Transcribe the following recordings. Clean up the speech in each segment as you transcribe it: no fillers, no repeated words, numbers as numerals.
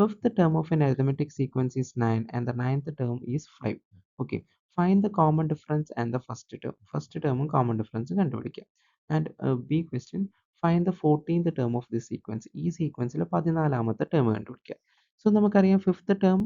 Fifth term of an arithmetic sequence is 9 and the ninth term is 5. Okay. Find the common difference and the first term. First term common difference കണ്ടുപിടിക്കുക. And B question, find the 14th term of this sequence. ഈ സീക്വൻസിലെ 14ാമത്തെ term കണ്ടുപിടിക്കുക. So നമുക്കറിയാം fifth term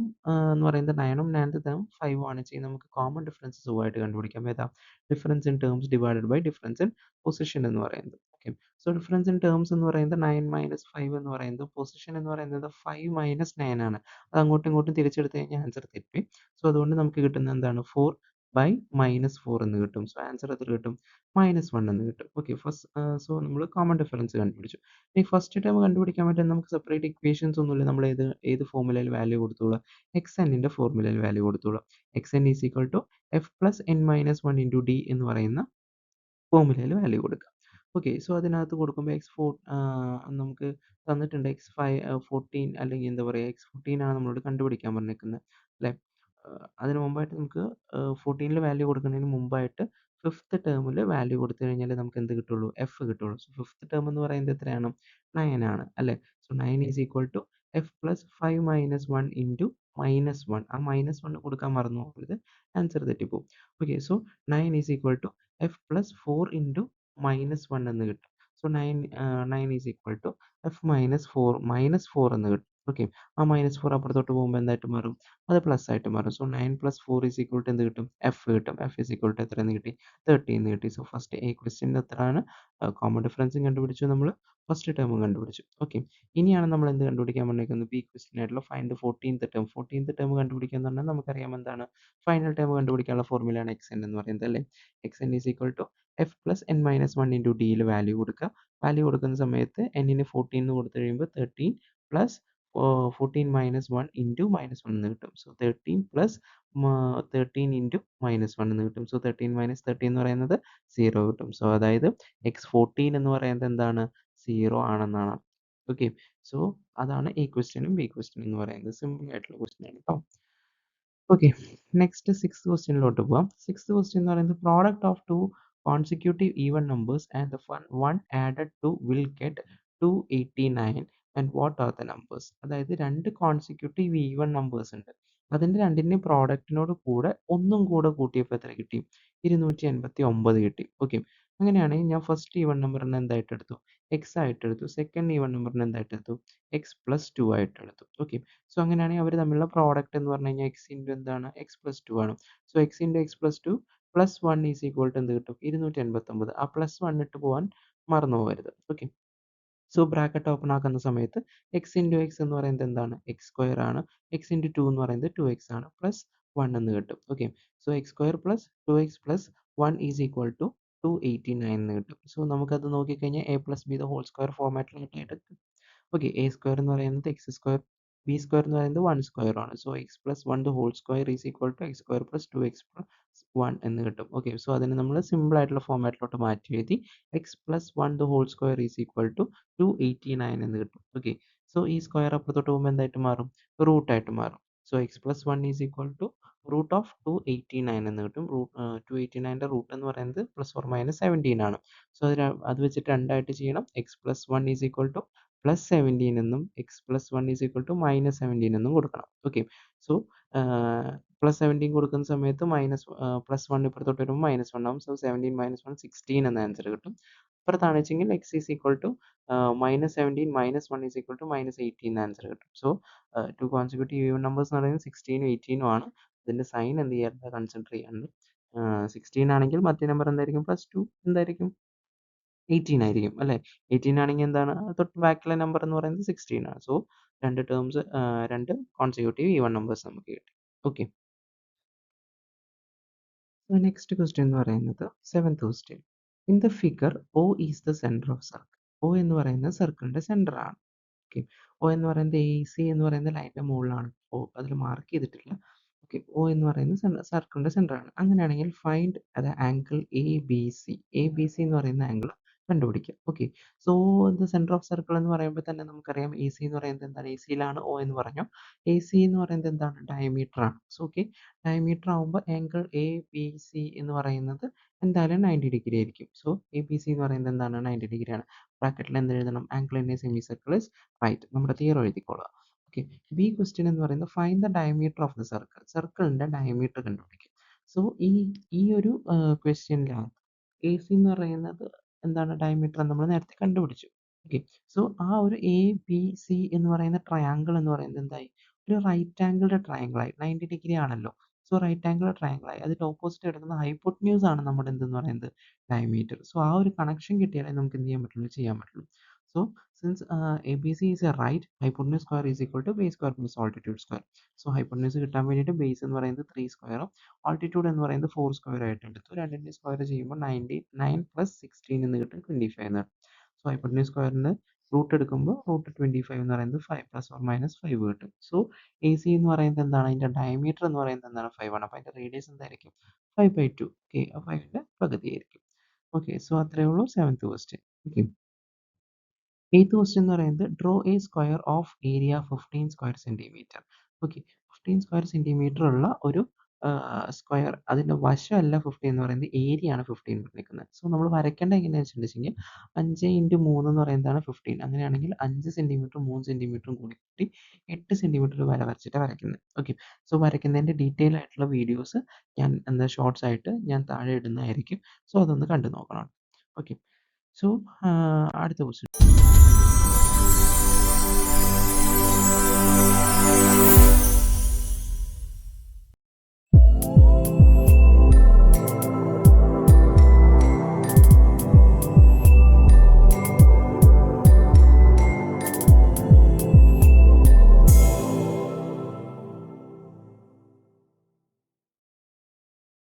എന്ന് പറയുന്നത് 9ഉം ninth term 5ഉം ആണ് ചെയ്യുന്നത്. നമുക്ക് common difference സുഖമായിട്ട് കണ്ടുപിടിക്കാം. ഏതാ? Difference in terms divided by difference in position എന്ന് പറയുന്നത്. Okay. So difference in terms എന്ന് പറയുന്നത് 9 മൈനസ് 5 എന്ന് പറയുന്നത്, പൊസിഷൻ എന്ന് പറയുന്നത് 5 മൈനസ് 9 ആണ്. അത് അങ്ങോട്ടും ഇങ്ങോട്ടും തിരിച്ചെടുത്ത് കഴിഞ്ഞാൽ ആൻസർ തെറ്റി. സോ അതുകൊണ്ട് നമുക്ക് കിട്ടുന്നത് എന്താണ്? 4 ബൈ മൈനസ് 4 എന്ന് കിട്ടും. സോ ആൻസർ എത്ര കിട്ടും? -1 എന്ന് കിട്ടും. ഓക്കെ. സോ നമ്മൾ കോമൺ ഡിഫറൻസ് കണ്ടുപിടിച്ചു. ഈ ഫസ്റ്റ് ടേം കണ്ടുപിടിക്കാൻ പറ്റും നമുക്ക് സെപ്പറേറ്റ് ഇക്വേഷൻസ് ഒന്നുമില്ല. നമ്മൾ ഏത് ഫോർമുലയിൽ വാല്യൂ കൊടുത്തോളാം? എക്സ് എന്നിൻ്റെ ഫോർമുലയിൽ വാല്യൂ കൊടുത്തോളാം. X N is equal to F plus N minus 1 into D എന്ന് പറയുന്ന ഫോർമുലയിൽ വാല്യൂ കൊടുക്കുക. ഓക്കെ. സോ അതിനകത്ത് കൊടുക്കുമ്പോൾ നമുക്ക് തന്നിട്ടുണ്ട് X14 അല്ലെങ്കിൽ എന്താ പറയുക X14 ആണ് നമ്മളോട് കണ്ടുപിടിക്കാൻ പറഞ്ഞേക്കുന്നത് അല്ലേ? അതിന് മുമ്പായിട്ട് നമുക്ക് 14ൽ വാല്യൂ കൊടുക്കുന്നതിന് മുമ്പായിട്ട് ഫിഫ്ത്ത് ടേമിൽ വാല്യൂ കൊടുത്തു കഴിഞ്ഞാൽ നമുക്ക് എന്ത് കിട്ടുള്ളൂ? എഫ് കിട്ടുള്ളൂ. സോ ഫിഫ്ത്ത് ടേം എന്ന് പറയുന്നത് എത്രയാണ്? 9 ആണ് അല്ലേ? So 9 is equal to F plus 5 minus 1 into -1. ആ -1 കൊടുക്കാൻ മറന്നു പോകരുത്. ആൻസർ തെറ്റിപ്പോകും. Okay. So 9 is equal to F plus 4 into -1 എന്ന് കിട്ടും. So 9 is equal to F minus 4 എന്ന് കിട്ടും. ഓക്കെ. ആ -4 അപ്പുറത്തോട്ട് പോകുമ്പോൾ എന്തായിട്ട് മാറും? അത് പ്ലസ് ആയിട്ട് മാറും. So 9 plus 4 is equal to എന്ത് കിട്ടും? എഫ് കിട്ടും. എഫ് ഈസ് ഈക്വൽ ടു എത്ര എന്ന് കിട്ടി? 30 എന്ന് കിട്ടി. സോ ഫസ്റ്റ് എ ക്വസ്റ്റ്യൻ്റെ എത്രയാണ്? കോമൺ ഡിഫറൻസും കണ്ടുപിടിച്ചു നമ്മൾ, ഫസ്റ്റ് ടേമും കണ്ടുപിടിച്ചു. ഓക്കെ. ഇനിയാണ് നമ്മൾ എന്ത് കണ്ടുപിടിക്കാൻ പറഞ്ഞേക്കുന്നത്? ബി ക്വസ്റ്റ്യൻ ആയിട്ടുള്ള find 14th term. 14th term കണ്ടുപിടിക്കുക എന്ന് പറഞ്ഞാൽ നമുക്കറിയാം എന്താണ്? ഫൈനൽ ടേം കണ്ടുപിടിക്കാനുള്ള ഫോർമുലയാണ് എക്സ് എൻ എന്ന് പറയുന്നത് അല്ലേ? X N is equal to F plus N minus 1 into ഡിയിൽ വാല്യൂ കൊടുക്കുക. വാല്യൂ കൊടുക്കുന്ന സമയത്ത് എന്നിന് 14 എന്ന് കൊടുത്തു കഴിയുമ്പോൾ 13 പ്ലസ് 14 മൈനസ് 1 ഇൻറ്റു -1 എന്ന് കിട്ടും. സോ 13 പ്ലസ് 13 ഇൻറ്റു -1 എന്ന് കിട്ടും. സോ 13 മൈനസ് 13 എന്ന് പറയുന്നത് 0 കിട്ടും. സോ അതായത് X14 എന്ന് പറയുന്നത് എന്താണ്? 0 ആണെന്നാണ്. ഓക്കെ. സോ അതാണ് എ ക്വസ്റ്റ്യനും ബി ക്വസ്റ്റ്യനും എന്ന് പറയുന്നത്. സിമ്പിൾ ആയിട്ടുള്ള ക്വസ്റ്റ്യൻ ആണ് കേട്ടോ. ഓക്കെ. നെക്സ്റ്റ് സിക്സ്ത് ക്വസ്റ്റ്യനിലോട്ട് പോവാം. സിക്സ്ത് ക്വസ്റ്റ്യൻ എന്ന് പറയുന്നത് product of two consecutive even numbers and the one added to will get 289 and what are the numbers? അതായത് രണ്ട് കോൺസിക്യൂട്ടീവ് ഈവൻ നമ്പേഴ്സ് ഉണ്ട്. അതിൻ്റെ രണ്ടിൻ്റെയും പ്രോഡക്റ്റിനോട് കൂടെ ഒന്നും കൂടെ കൂട്ടിയപ്പോൾ എത്ര കിട്ടി? 289 കിട്ടി. ഓക്കെ. അങ്ങനെയാണെങ്കിൽ ഞാൻ ഫസ്റ്റ് ഈവൻ നമ്പറിനെ എന്തായിട്ട് എടുത്തു? എക്സ് ആയിട്ട് എടുത്തു. സെക്കൻഡ് ഈവൻ നമ്പറിനെ എന്തായിട്ട് എടുത്തു? എക്സ് പ്ലസ് 2 ആയിട്ട് എടുത്തു. ഓക്കെ. സോ അങ്ങനെയാണെങ്കിൽ അവർ തമ്മിലുള്ള പ്രോഡക്റ്റ് എന്ന് പറഞ്ഞു കഴിഞ്ഞാൽ എക്സ് ഇൻറ്റു എന്താണ്? എക്സ് പ്ലസ് 2 ആണ്. So X into X plus 2 plus 1 is equal to എന്ത് കിട്ടും? 289. ആ പ്ലസ് 1 ഇട്ട് പോകാൻ മറന്നു പോകരുത്. ഓക്കെ. സോ ബ്രാക്കറ്റ് ഓപ്പൺ ആക്കുന്ന സമയത്ത് എക്സ് ഇൻറ്റു എക്സ് എന്ന് പറയുന്നത് എന്താണ്? എക്സ് സ്ക്വയർ ആണ്. എക്സ് ഇൻറ്റു 2 എന്ന് പറയുന്നത് 2x ആണ്. പ്ലസ് 1 എന്ന് കിട്ടും. Okay. So X square plus 2x plus 1 is equal to 289 എന്ന് കിട്ടും. സോ നമുക്കത് നോക്കിക്കഴിഞ്ഞാൽ A plus B the whole square ഫോർമാറ്റിലായിട്ട് ഓക്കെ. എ സ്ക്വയർ എന്ന് പറയുന്നത് എക്സ് സ്ക്വയർ, ബി സ്ക്വയർ എന്ന് പറയുന്നത് 1 സ്ക്വയർ ആണ്. So X plus 1 the whole square is equal to X square plus 2x plus 1 എന്ന് കിട്ടും. ഓക്കെ. സോ അതിനെ നമ്മൾ സിമ്പിൾ ആയിട്ടുള്ള ഫോർമാറ്റിലോട്ട് മാറ്റി എഴുതി X plus 1 the whole square is equal to 289 എന്ന് കിട്ടും. ഓക്കെ. സോ ഈ സ്ക്വയർ അപ്പുറത്തോട്ട് പോകുമ്പോൾ എന്തായിട്ട് മാറും? റൂട്ട് ആയിട്ട് മാറും. So X plus 1 is equal to root of 289 എന്ന് കിട്ടും. 289ൻ്റെ റൂട്ട് എന്ന് പറയുന്നത് പ്ലസ് ഓർ മൈനസ് 17 ആണ്. സോ അത് വെച്ചിട്ട് രണ്ടായിട്ട് ചെയ്യണം. X plus 1 is equal to plus 17 എന്നും X plus 1 is equal to minus 17 എന്നും കൊടുക്കണം. ഓക്കെ. സോ പ്ലസ് 17 കൊടുക്കുന്ന സമയത്ത് പ്ലസ് 1 ഇപ്പുറത്തോട്ട് വരുമ്പോൾ -1 ആവും. സോ 17 മൈനസ് 1 16 എന്ന ആൻസർ കിട്ടും. ഇപ്പുറത്താണ് വെച്ചെങ്കിൽ X is equal to -17 -1 is equal to -18 എന്ന ആൻസർ കിട്ടും. So two consecutive even numbers എന്ന് പറയുന്നത് 16ഉം 18ഉം ആണ്. ഇതിൻ്റെ സൈൻ എന്ത് ചെയ്യാറുണ്ട്? കൺസിഡർ ചെയ്യാറുണ്ട്. 16 ആണെങ്കിൽ മറ്റേ നമ്പർ എന്തായിരിക്കും? പ്ലസ് 2 എന്തായിരിക്കും? 18 ആയിരിക്കും അല്ലേ? 18 ആണെങ്കിൽ എന്താണ്? തൊട്ട് ബാക്കിലെ നമ്പർ എന്ന് പറയുന്നത് 16 ആണ്. സോ രണ്ട് കോൺസിക്യൂട്ടീവ് ഈവൻ നമ്പേഴ്സ് നമുക്ക് കിട്ടി. ഓക്കെ. നെക്സ്റ്റ് ക്വസ്റ്റ്യൻ എന്ന് പറയുന്നത് seventh question. In the figure O is the centre of circle. O എന്ന് പറയുന്നത് സർക്കിളിന്റെ സെന്റർ ആണ്. ഓക്കെ. ഒ എന്ന് പറയുന്നത് എ സി എന്ന് പറയുന്ന ലൈനിന്റെ മുകളിലാണ്. ഒ അതിൽ മാർക്ക് ചെയ്തിട്ടില്ല. ഓക്കെ. ഒ എന്ന് പറയുന്നത് സർക്കിളിന്റെ സെന്റർ ആണ്. അങ്ങനെയാണെങ്കിൽ find the angle A B C. A B C എന്ന് പറയുന്ന ആംഗിൾ കണ്ടുപിടിക്കുക. Okay. So the centre of circle എന്ന് പറയുമ്പോൾ തന്നെ നമുക്കറിയാം എ സി എന്ന് പറയുന്നത് എന്താണ്? എ സിയിലാണ് ഒ എന്ന് പറഞ്ഞു. എ സി എന്ന് പറയുന്നത് എന്താണ്? ഡയമീറ്റർ ആണ്. So okay. ഡയമീറ്റർ ആകുമ്പോൾ ആംഗിൾ എ ബി സി എന്ന് പറയുന്നത് എന്തായാലും 90 ഡിഗ്രി ആയിരിക്കും. സോ എ ബി സി എന്ന് പറയുന്നത് എന്താണ്? 90 ഡിഗ്രി ആണ്. ബ്രാക്കറ്റിൽ എന്ത് എഴുതണം? Angle in a semicircle is right. നമ്മുടെ തിയറം എഴുതിക്കോളുക. ഓക്കെ. ബി ക്വസ്റ്റ്യൻ എന്ന് പറയുന്നത് find the diameter of the circle. സർക്കിളിന്റെ ഡയമീറ്റർ കണ്ടുപിടിക്കുക. സോ ഈ ഒരു ക്വസ്റ്റ്യനിനകത്ത് എ സി എന്ന് പറയുന്നത് എന്താണ് ഡയമീറ്റർ നമ്മൾ നേരത്തെ കണ്ടുപിടിച്ചു. ഓക്കെ. സോ ആ ഒരു എ ബി സി എന്ന് പറയുന്ന ട്രയാങ്കിൾ എന്ന് പറയുന്നത് എന്തായി? ഒരു റൈറ്റ് ആംഗിൾഡ് ട്രയാങ്കിൾ ആയി. 90 ഡിഗ്രി ആണല്ലോ. സോ റൈറ്റ് ആംഗിൾഡ് ട്രയാങ്കിൾ ആയി. അതിന്റെ ഓപ്പോസിറ്റ് കിടക്കുന്ന ഹൈപ്പോട്ടന്യൂസ് ആണ് നമ്മുടെ എന്തെന്ന് പറയുന്നത് ഡയമീറ്റർ. സോ ആ ഒരു കണക്ഷൻ കിട്ടിയാലേ നമുക്ക് എന്ത് ചെയ്യാൻ പറ്റുള്ളൂ? ചെയ്യാൻ പറ്റുള്ളൂ. So since ABC is a right, hypotenuse square is equal to base square plus altitude square. So hypotenuse കിട്ടാൻ വേണ്ടിയിട്ട് ബേസ് എന്ന് പറയുന്നത് 3 സ്ക്വയറും ആൾട്ടിറ്റ്യൂഡ് എന്ന് പറയുന്നത് 4 സ്ക്വയർ ആയിട്ട് എടുത്തു. രണ്ടിൻ്റെ സ്ക്വയർ ചെയ്യുമ്പോൾ 9 പ്ലസ് 16 എന്ന് കിട്ടും 25 എന്ന്. സോ ഹൈപ്പോട്ടന്യൂസ് സ്ക്വയറിന്റെ റൂട്ട് എടുക്കുമ്പോൾ റൂട്ട് 25 എന്ന് പറയുന്നത് 5 പ്ലസ് ഓർ മൈനസ് 5 കിട്ടും. സോ എ സി എന്ന് പറയുന്നത് എന്താണ്? അതിന്റെ ഡയമീറ്റർ എന്ന് പറയുന്നത് എന്താണ്? 5 ആണ്. അപ്പോൾ അതിന്റെ റേഡിയസ് എന്തായിരിക്കും? 5/2. ഓക്കെ. 5ന്റെ പകുതിയായിരിക്കും. ഓക്കെ. സോ അത്രയേ ഉള്ളൂ 7th question. Okay. 8th question എന്ന് പറയുന്നത് draw A square of area 15 square centimetre. Okay. 15 square centimetre ഉള്ള ഒരു സ്ക്വയർ അതിന്റെ വശമല്ല 15 എന്ന് പറയുന്നത് ഏരിയ ആണ് 15 നിൽക്കുന്നത്. സോ നമ്മൾ വരയ്ക്കേണ്ടത് എങ്ങനെയാണെന്ന് വെച്ചിട്ടുണ്ടെങ്കിൽ 5 ഇൻറ്റു 3 എന്ന് പറയുന്നതാണ് 15. അങ്ങനെയാണെങ്കിൽ 5 സെന്റിമീറ്ററും 3 സെന്റിമീറ്ററും കൂടി 8 സെന്റിമീറ്റർ വര വരച്ചിട്ട് വരയ്ക്കുന്നത്. ഓക്കെ. സോ വരയ്ക്കുന്നതിന്റെ ഡീറ്റെയിൽ ആയിട്ടുള്ള വീഡിയോസ് ഞാൻ എന്താ ഷോർട്സ് ആയിട്ട് ഞാൻ താഴെ ഇടുന്നതായിരിക്കും. സോ അതൊന്ന് കണ്ടു നോക്കണം. ഓക്കെ. സോ അടുത്ത ക്വസ്റ്റ്യൻ.